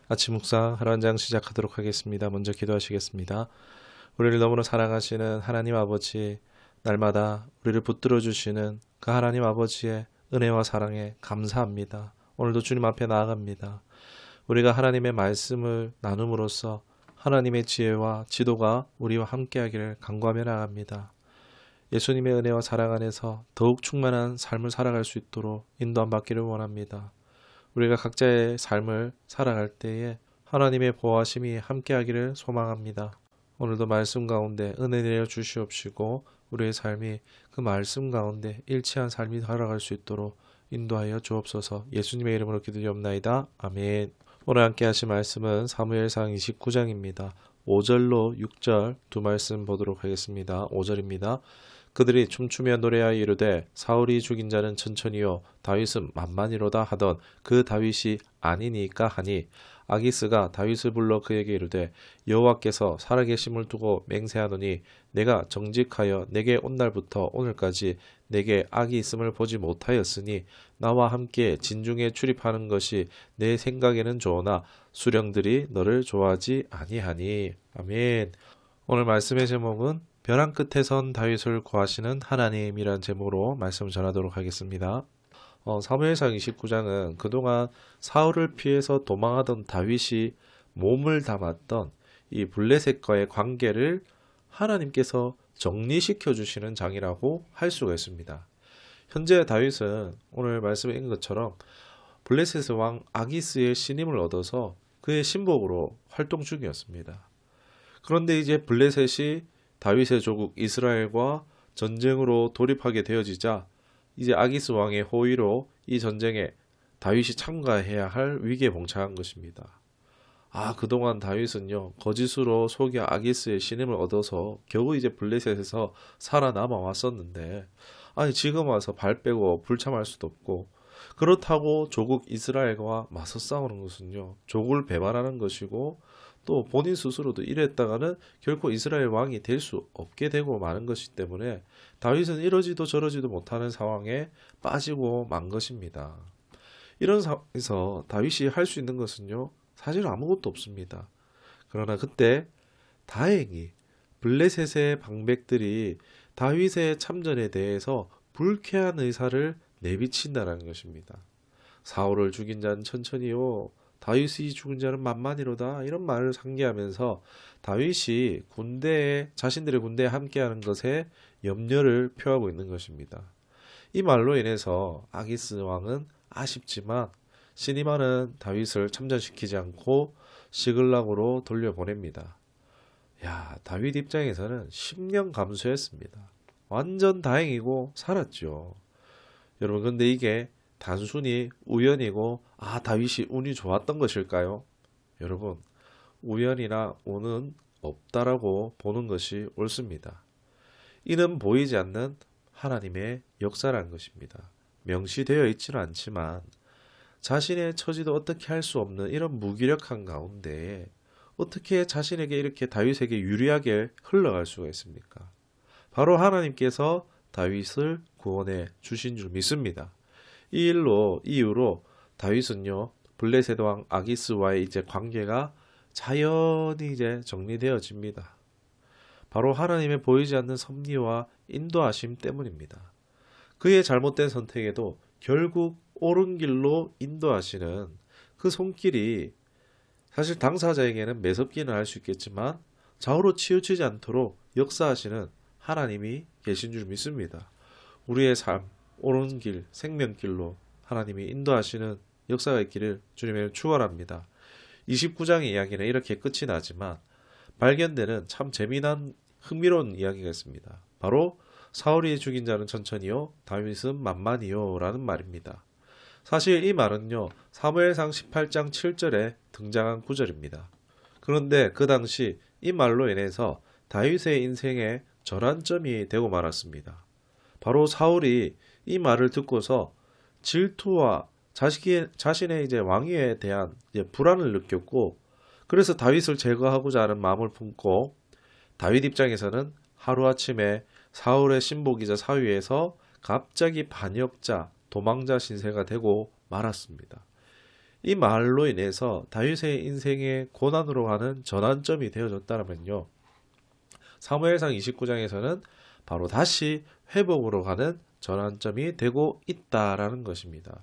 아침 묵상 하루 한 장 시작하도록 하겠습니다. 먼저 기도하시겠습니다. 우리를 너무나 사랑하시는 하나님 아버지, 날마다 우리를 붙들어 주시는 그 하나님 아버지의 은혜와 사랑에 감사합니다. 오늘도 주님 앞에 나아갑니다. 우리가 하나님의 말씀을 나눔으로써 하나님의 지혜와 지도가 우리와 함께하기를 간구하며 나아갑니다. 예수님의 은혜와 사랑 안에서 더욱 충만한 삶을 살아갈 수 있도록 인도함 받기를 원합니다. 우리가 각자의 삶을 살아갈 때에 하나님의 보호하심이 함께하기를 소망합니다. 오늘도 말씀 가운데 은혜 내려 주시옵시고 우리의 삶이 그 말씀 가운데 일치한 삶이 살아갈 수 있도록 인도하여 주옵소서. 예수님의 이름으로 기도드리옵나이다. 아멘. 오늘 함께 하실 말씀은 사무엘상 29장입니다. 5절로 6절 두 말씀 보도록 하겠습니다. 5절입니다. 그들이 춤추며 노래하여 이르되 사울이 죽인 자는 천천히요 다윗은 만만이로다 하던 그 다윗이 아니니까 하니 아기스가 다윗을 불러 그에게 이르되 여호와께서 살아계심을 두고 맹세하노니 내가 정직하여 내게 온 날부터 오늘까지 내게 악이 있음을 보지 못하였으니 나와 함께 진중에 출입하는 것이 내 생각에는 좋으나 수령들이 너를 좋아하지 아니하니. 아멘. 오늘 말씀의 제목은 벼랑 끝에 선 다윗을 구하시는 하나님이란 제목으로 말씀을 전하도록 하겠습니다. 사무엘상 29장은 그동안 사울을 피해서 도망하던 다윗이 몸을 담았던 이 블레셋과의 관계를 하나님께서 정리시켜 주시는 장이라고 할 수가 있습니다. 현재 다윗은 오늘 말씀에 있는 것처럼 블레셋 왕 아기스의 신임을 얻어서 그의 신복으로 활동 중이었습니다. 그런데 이제 블레셋이 다윗의 조국 이스라엘과 전쟁으로 돌입하게 되어지자 이제 아기스 왕의 호의로 이 전쟁에 다윗이 참가해야 할 위기에 봉착한 것입니다. 그동안 다윗은요, 거짓으로 속여 아기스의 신임을 얻어서 겨우 이제 블레셋에서 살아남아 왔었는데, 지금 와서 발 빼고 불참할 수도 없고, 그렇다고 조국 이스라엘과 맞서 싸우는 것은요, 조국을 배반하는 것이고, 또 본인 스스로도 이랬다가는 결코 이스라엘 왕이 될 수 없게 되고 마는 것이기 때문에 다윗은 이러지도 저러지도 못하는 상황에 빠지고 만 것입니다. 이런 상황에서 다윗이 할 수 있는 것은요, 사실 아무것도 없습니다. 그러나 그때 다행히 블레셋의 방백들이 다윗의 참전에 대해서 불쾌한 의사를 내비친다는 것입니다. 사울을 죽인 자는 천천히요, 다윗이 죽은 자는 만만이로다, 이런 말을 상기하면서 다윗이 자신들의 군대에 함께하는 것에 염려를 표하고 있는 것입니다. 이 말로 인해서 아기스 왕은 아쉽지만 신임하는 다윗을 참전시키지 않고 시글락으로 돌려보냅니다. 다윗 입장에서는 10년 감수했습니다. 완전 다행이고 살았죠. 여러분, 근데 이게 단순히 우연이고 다윗이 운이 좋았던 것일까요? 여러분, 우연이나 운은 없다라고 보는 것이 옳습니다. 이는 보이지 않는 하나님의 역사라는 것입니다. 명시되어 있지는 않지만 자신의 처지도 어떻게 할 수 없는 이런 무기력한 가운데 어떻게 자신에게 이렇게 다윗에게 유리하게 흘러갈 수가 있습니까? 바로 하나님께서 다윗을 구원해 주신 줄 믿습니다. 이 이유로 다윗은요, 블레셋 왕 아기스와의 이제 관계가 자연히 이제 정리되어집니다. 바로 하나님의 보이지 않는 섭리와 인도하심 때문입니다. 그의 잘못된 선택에도 결국 옳은 길로 인도하시는 그 손길이 사실 당사자에게는 매섭기는 할 수 있겠지만 좌우로 치우치지 않도록 역사하시는 하나님이 계신 줄 믿습니다. 우리의 삶, 옳은 길, 생명길로 하나님이 인도하시는 역사가 있기를 주님의 축원합니다. 29장의 이야기는 이렇게 끝이 나지만 발견되는 참 재미난 흥미로운 이야기가 있습니다. 바로 사울이 죽인 자는 천천히요, 다윗은 만만히요 라는 말입니다. 사실 이 말은요, 사무엘상 18장 7절에 등장한 구절입니다. 그런데 그 당시 이 말로 인해서 다윗의 인생에 전환점이 되고 말았습니다. 바로 사울이 이 말을 듣고서 질투와 자신의 이제 왕위에 대한 불안을 느꼈고, 그래서 다윗을 제거하고자 하는 마음을 품고 다윗 입장에서는 하루아침에 사울의 신복이자 사위에서 갑자기 반역자, 도망자 신세가 되고 말았습니다. 이 말로 인해서 다윗의 인생의 고난으로 가는 전환점이 되어졌다면요. 사무엘상 29장에서는 바로 다시 회복으로 가는 전환점이 되고 있다라는 것입니다.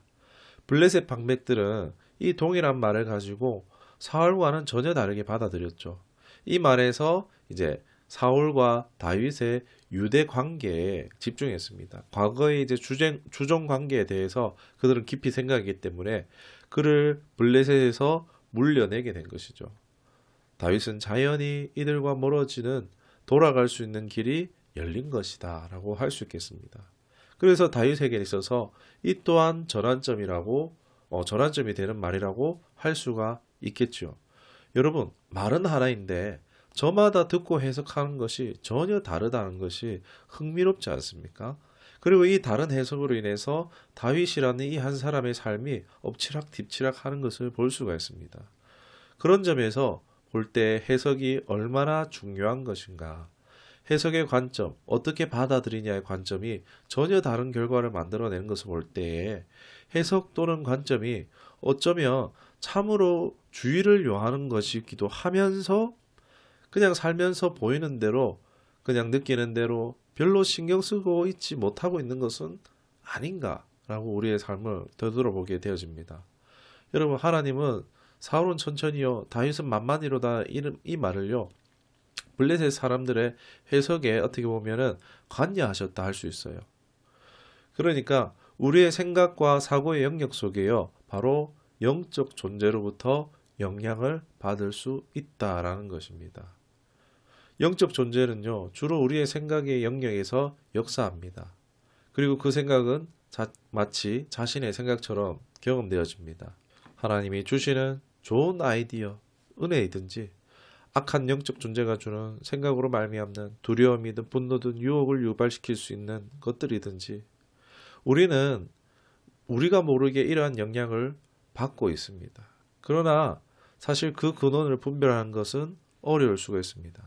블레셋 방백들은 이 동일한 말을 가지고 사울과는 전혀 다르게 받아들였죠. 이 말에서 이제 사울과 다윗의 유대 관계에 집중했습니다. 과거의 이제 주종 관계에 대해서 그들은 깊이 생각했기 때문에 그를 블레셋에서 물려내게 된 것이죠. 다윗은 자연히 이들과 멀어지는 돌아갈 수 있는 길이 열린 것이다 라고 할 수 있겠습니다. 그래서 다윗에게 있어서 이 또한 전환점이 되는 말이라고 할 수가 있겠죠. 여러분, 말은 하나인데 저마다 듣고 해석하는 것이 전혀 다르다는 것이 흥미롭지 않습니까? 그리고 이 다른 해석으로 인해서 다윗이라는 이 한 사람의 삶이 엎치락 뒤치락 하는 것을 볼 수가 있습니다. 그런 점에서 볼 때 해석이 얼마나 중요한 것인가, 해석의 관점, 어떻게 받아들이냐의 관점이 전혀 다른 결과를 만들어내는 것을 볼 때에 해석 또는 관점이 어쩌면 참으로 주의를 요하는 것이기도 하면서 그냥 살면서 보이는 대로 그냥 느끼는 대로 별로 신경 쓰고 있지 못하고 있는 것은 아닌가라고 우리의 삶을 되돌아보게 되어집니다. 여러분, 하나님은 사울은 천천히요, 다윗은 만만히로다 이 말을요, 블레셋 사람들의 해석에 어떻게 보면은 관여하셨다 할 수 있어요. 그러니까 우리의 생각과 사고의 영역 속에요, 바로 영적 존재로부터 영향을 받을 수 있다라는 것입니다. 영적 존재는요, 주로 우리의 생각의 영역에서 역사합니다. 그리고 그 생각은 마치 자신의 생각처럼 경험되어집니다. 하나님이 주시는 좋은 아이디어, 은혜이든지 악한 영적 존재가 주는 생각으로 말미암는 두려움이든 분노든 유혹을 유발시킬 수 있는 것들이든지 우리는 우리가 모르게 이러한 영향을 받고 있습니다. 그러나 사실 그 근원을 분별하는 것은 어려울 수가 있습니다.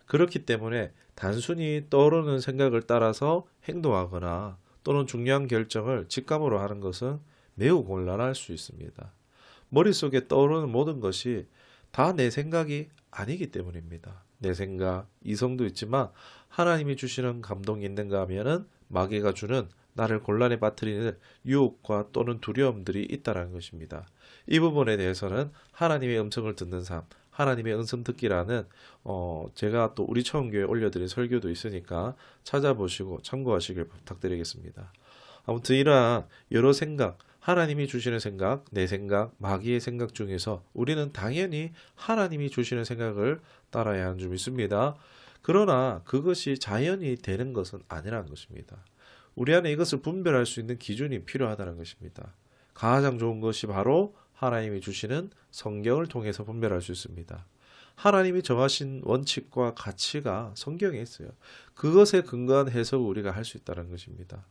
그렇기 때문에 단순히 떠오르는 생각을 따라서 행동하거나 또는 중요한 결정을 직감으로 하는 것은 매우 곤란할 수 있습니다. 머릿속에 떠오르는 모든 것이 다 내 생각이 아니기 때문입니다. 내 생각, 이성도 있지만 하나님이 주시는 감동이 있는가 하면은 마귀가 주는 나를 곤란에 빠뜨리는 유혹과 또는 두려움들이 있다는 것입니다. 이 부분에 대해서는 하나님의 음성을 듣는 삶, 하나님의 음성 듣기라는 제가 또 우리 처음교회에 올려드린 설교도 있으니까 찾아보시고 참고하시길 부탁드리겠습니다. 아무튼 이러한 여러 생각, 하나님이 주시는 생각, 내 생각, 마귀의 생각 중에서 우리는 당연히 하나님이 주시는 생각을 따라야 하는 줄 믿습니다. 그러나 그것이 자연히 되는 것은 아니라는 것입니다. 우리 안에 이것을 분별할 수 있는 기준이 필요하다는 것입니다. 가장 좋은 것이 바로 하나님이 주시는 성경을 통해서 분별할 수 있습니다. 하나님이 정하신 원칙과 가치가 성경에 있어요. 그것에 근거한 해석을 우리가 할 수 있다는 것입니다.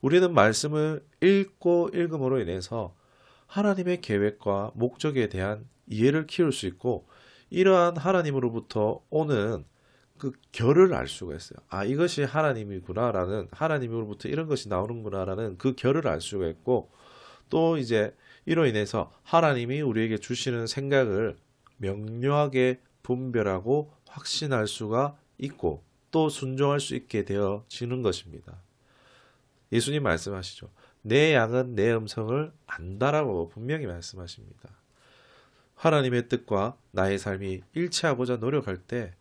우리는 말씀을 읽고 읽음으로 인해서 하나님의 계획과 목적에 대한 이해를 키울 수 있고 이러한 하나님으로부터 오는 그 결을 알 수가 있어요. 아, 이것이 하나님이구나라는, 하나님으로부터 이런 것이 나오는구나라는 그 결을 알 수가 있고 또 이제 이로 인해서 하나님이 우리에게 주시는 생각을 명료하게 분별하고 확신할 수가 있고 또 순종할 수 있게 되어지는 것입니다. 예수님 말씀하시죠. 내 양은 내 음성을 안다라고 분명히 말씀하십니다. 하나님의 뜻과 나의 삶이 일치하고자 노력할 때,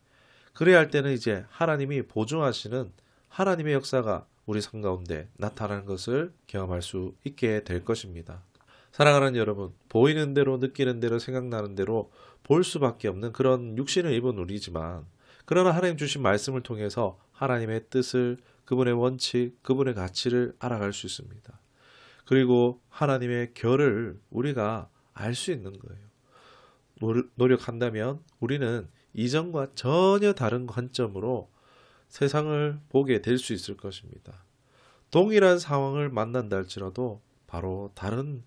그래야 할 때는 이제 하나님이 보증하시는 하나님의 역사가 우리 삶 가운데 나타나는 것을 경험할 수 있게 될 것입니다. 사랑하는 여러분, 보이는 대로 느끼는 대로 생각나는 대로 볼 수밖에 없는 그런 육신을 입은 우리지만 그러나 하나님 주신 말씀을 통해서 하나님의 뜻을, 그분의 원칙, 그분의 가치를 알아갈 수 있습니다. 그리고 하나님의 결을 우리가 알 수 있는 거예요. 노력한다면 우리는 이전과 전혀 다른 관점으로 세상을 보게 될 수 있을 것입니다. 동일한 상황을 만난다 할지라도 바로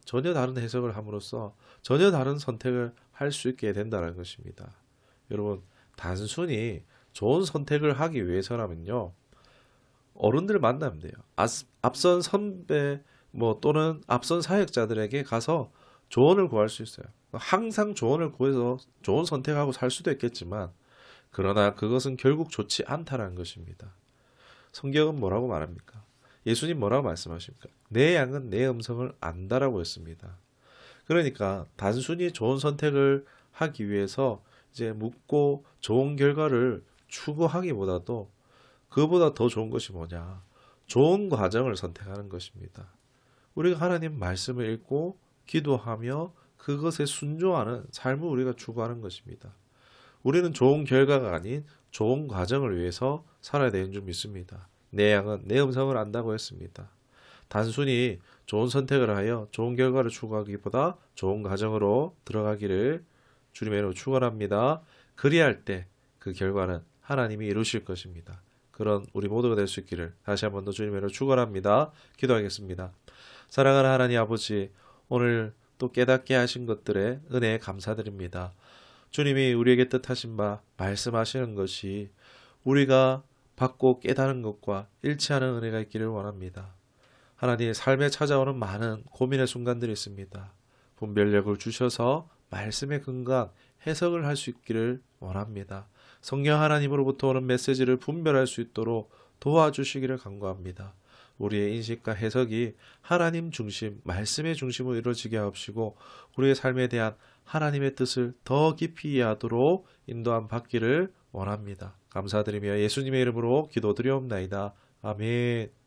전혀 다른 해석을 함으로써 전혀 다른 선택을 할 수 있게 된다는 것입니다. 여러분, 단순히 좋은 선택을 하기 위해서라면요, 어른들 만나면 돼요. 앞선 선배 또는 앞선 사역자들에게 가서 조언을 구할 수 있어요. 항상 조언을 구해서 좋은 선택하고 살 수도 있겠지만, 그러나 그것은 결국 좋지 않다라는 것입니다. 성경은 뭐라고 말합니까? 예수님 뭐라고 말씀하십니까? 내 양은 내 음성을 안다라고 했습니다. 그러니까 단순히 좋은 선택을 하기 위해서 이제 묻고 좋은 결과를 추구하기보다도 그보다 더 좋은 것이 뭐냐? 좋은 과정을 선택하는 것입니다. 우리가 하나님 말씀을 읽고 기도하며 그것에 순종하는 삶을 우리가 추구하는 것입니다. 우리는 좋은 결과가 아닌 좋은 과정을 위해서 살아야 되는 줄 믿습니다. 내 양은 내 음성을 안다고 했습니다. 단순히 좋은 선택을 하여 좋은 결과를 추구하기보다 좋은 과정으로 들어가기를 주님의 이름으로 축원합니다. 그리할 때 그 결과는 하나님이 이루실 것입니다. 그런 우리 모두가 될 수 있기를 다시 한번 더 주님의 이름으로 축원합니다. 기도하겠습니다. 사랑하는 하나님 아버지, 오늘 또 깨닫게 하신 것들에 은혜에 감사드립니다. 주님이 우리에게 뜻하신 바 말씀하시는 것이 우리가 받고 깨달은 것과 일치하는 은혜가 있기를 원합니다. 하나님, 삶에 찾아오는 많은 고민의 순간들이 있습니다. 분별력을 주셔서 말씀에 근거한 해석을 할 수 있기를 원합니다. 성령 하나님으로부터 오는 메시지를 분별할 수 있도록 도와주시기를 간구합니다. 우리의 인식과 해석이 하나님 중심, 말씀의 중심으로 이루어지게 하옵시고 우리의 삶에 대한 하나님의 뜻을 더 깊이 이해하도록 인도함 받기를 원합니다. 감사드리며 예수님의 이름으로 기도드리옵나이다. 아멘.